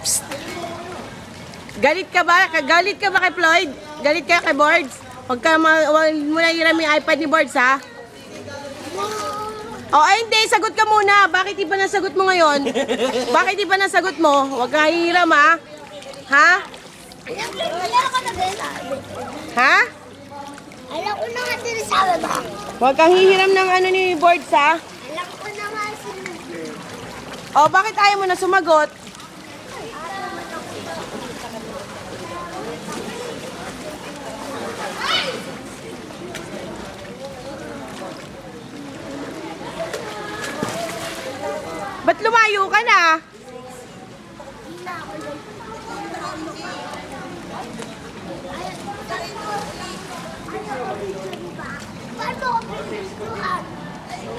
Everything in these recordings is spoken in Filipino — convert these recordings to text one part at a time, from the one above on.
Psst. Galit ka ba? Galit ka ba kay Floyd? Galit ka kay Boards? Huwag mo na hiram yung iPad ni Boards, ha? O, ay hindi. Sagot ka muna. Bakit iba na sagot mo ngayon? Bakit iba na sagot mo? Huwag ka hiram, ha? Ha? Ha? Alam ko na nga sinasabi mo. Huwag kang hihiram ng ano ni Boards, ha? Alam ko na nga sinasabi. O, bakit ayaw mo na sumagot? Ba't lumayo ka na?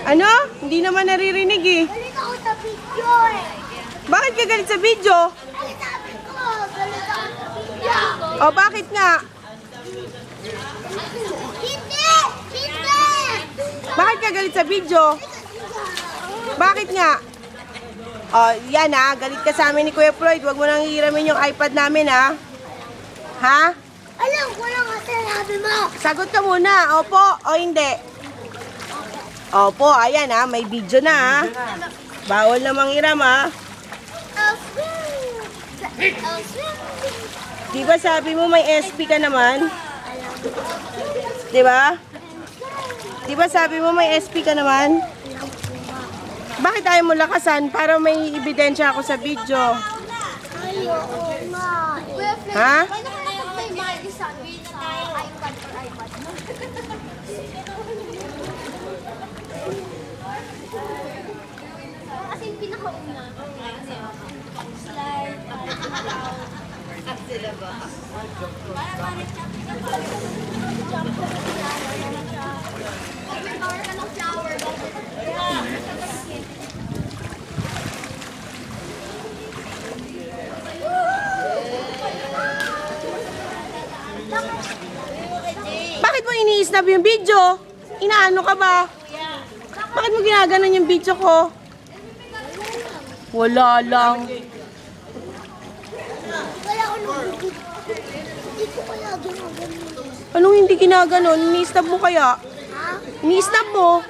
Ano? Hindi naman naririnig eh. Galit ako sa video eh. Bakit ka galit sa video? Ay, sabi ko, galit ako sa video. O bakit nga? Hindi! Hindi! Bakit ka galit sa video? Bakit nga? O yan ha, galit ka sa amin ni Kuya Floyd. Huwag mo nang hihiramin yung iPad namin ha. Ha? Alam ko na nga sinasabi mo. Sagot ka muna. Opo o hindi? Opo, ayan ha, may video na ha. Bawal na manghiram ha. Di ba sabi mo may SP ka naman? Di ba? Di ba sabi mo may SP ka naman? Bakit ayaw mo lakasan para may ebidensya ako sa video? Ayoko nga. Ha? Paano ka nakapagpay Maggie sa iPad or iPad? Kasi yung pinakauna. Slide. At sila ba? May power ka ng flower. Bakit mo ini-snap yung video? Inaano ka ba? Bakit mo ginaganon yung video ko? Wala lang. Wala ko nung hindi ko kaya ginagawa. Anong hindi ginaganon? Ini-snap mo kaya? Ha? Ini-snap mo?